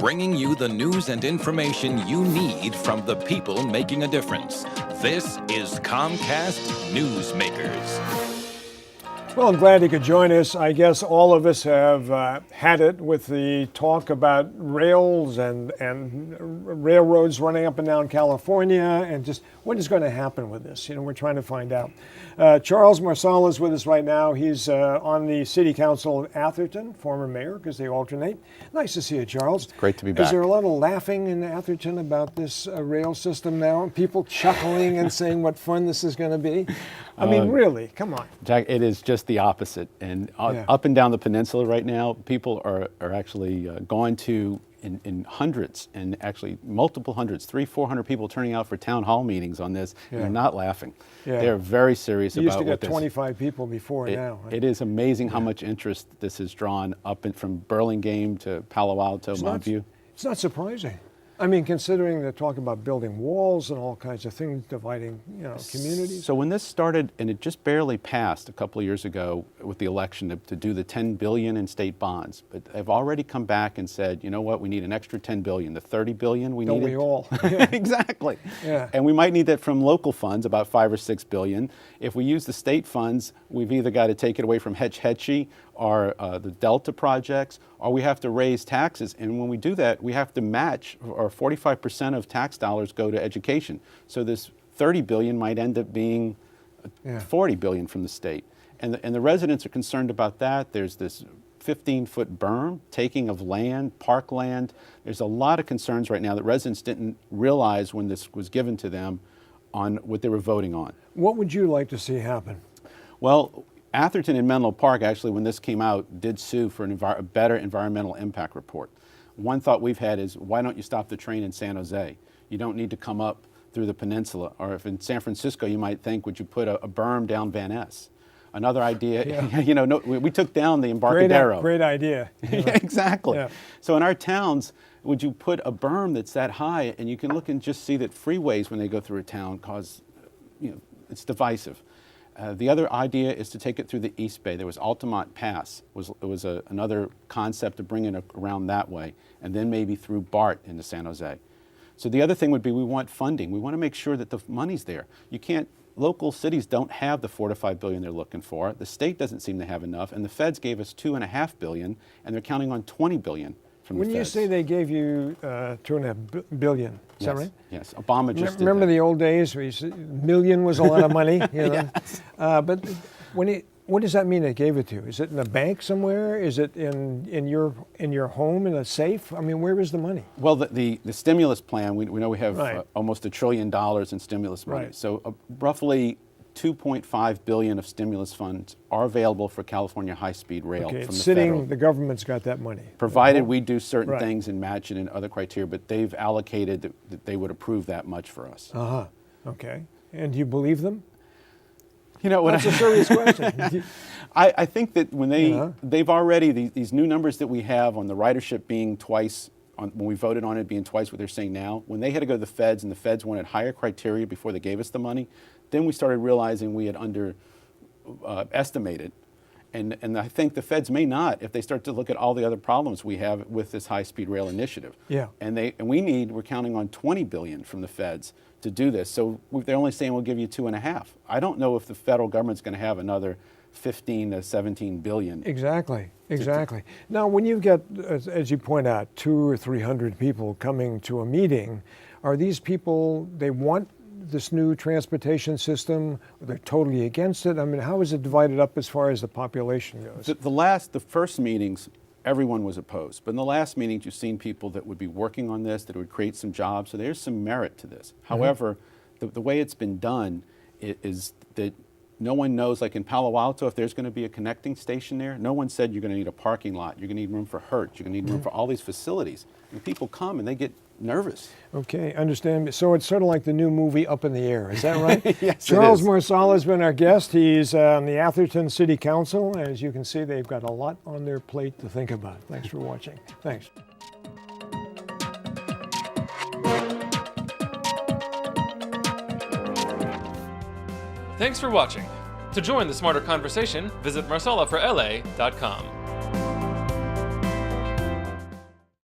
bringing you the news and information you need from the people making a difference. This is Comcast Newsmakers. Well, I'm glad you could join us. I guess all of us have had it with the talk about rails and railroads running up and down California, and just what is going to happen with this. You know, we're trying to find out. Charles Marsala is with us right now. He's on the City Council of Atherton, former mayor, because they alternate. Nice to see you, Charles. It's great to be back. Is there a lot of laughing in Atherton about this rail system now? People chuckling and saying what fun this is going to be? I mean, really, come on. Jack, it is just the opposite. And up and down the peninsula right now, people are actually going to, in hundreds, and actually multiple hundreds, 300-400 people turning out for town hall meetings on this. And they're not laughing. They're very serious about what this. You used to get 25 people before now. Right? It is amazing how much interest this has drawn up from Burlingame to Palo Alto, Montview. It's not surprising. I mean, considering they're talking about building walls and all kinds of things, dividing, communities. So when this started, and it just barely passed a couple of years ago with the election to do the $10 billion in state bonds, but they've already come back and said, you know what, we need an extra $10 billion, the $30 billion we need. Don't we all? Exactly. Yeah. And we might need that from local funds, about $5 or $6 billion. If we use the state funds, we've either got to take it away from Hetch Hetchy or the Delta projects, or we have to raise taxes. And when we do that, we have to match, or 45% of tax dollars go to education. So this $30 billion might end up being $40 billion from the state. And the residents are concerned about that. There's this 15-foot berm, taking of land, parkland. There's a lot of concerns right now that residents didn't realize when this was given to them on what they were voting on. What would you like to see happen? Well, Atherton and Menlo Park, actually, when this came out, did sue for a better environmental impact report. One thought we've had is, why don't you stop the train in San Jose? You don't need to come up through the peninsula. Or if in San Francisco, you might think, would you put a berm down Van Ness? Another idea, we took down the Embarcadero. Great idea. Yeah, exactly. Yeah. So in our towns, would you put a berm that's that high, and you can look and just see that freeways, when they go through a town, cause, it's divisive. The other idea is to take it through the East Bay. There was Altamont Pass. It was another concept to bring it around that way, and then maybe through BART into San Jose. So the other thing would be, we want funding. We want to make sure that the money's there. Local cities don't have the $4 to $5 billion they're looking for. The state doesn't seem to have enough, and the feds gave us $2.5 billion, and they're counting on $20 billion from the feds. When you say they gave you $2.5 billion, is that right? Yes, Obama just did Remember that. the old days where you said $1 million was a lot of money? Yes. But what does that mean they gave it to you? Is it in a bank somewhere? Is it in your home in a safe? I mean, where is the money? Well, the stimulus plan, we know we have almost $1 trillion in stimulus money. Right. So roughly $2.5 billion of stimulus funds are available for California high-speed rail from the federal. The government's got that money. Provided we do certain things and match it in other criteria, but they've allocated that they would approve that much for us. Okay. And do you believe them? That's a serious question. I think that when they've already, these new numbers that we have on the ridership being twice, when we voted on it being twice what they're saying now, when they had to go to the feds and the feds wanted higher criteria before they gave us the money, then we started realizing we had underestimated. And I think the feds may not, if they start to look at all the other problems we have with this high-speed rail initiative. Yeah. And we're counting on $20 billion from the feds to do this. So they're only saying we'll give you $2.5. I don't know if the federal government's going to have another 15 to 17 billion. Exactly. Now, when you get, as you point out, 200 or 300 people coming to a meeting, are these people, they want this new transportation system? They're totally against it? I mean, how is it divided up as far as the population goes? The first meetings, everyone was opposed. But in the last meetings, you've seen people that would be working on this, that would create some jobs. So there's some merit to this. However, the way it's been done is that no one knows, like in Palo Alto, if there's going to be a connecting station there, no one said you're going to need a parking lot, you're going to need room for Hertz, you're going to need room for all these facilities. And people come and they get nervous. Okay, understand. So it's sort of like the new movie Up in the Air, is that right? Yes, Charles Marsala has been our guest. He's on the Atherton City Council. As you can see, they've got a lot on their plate to think about. Thanks for watching. Thanks. Thanks for watching. To join the smarter conversation, visit marsalaforla.com.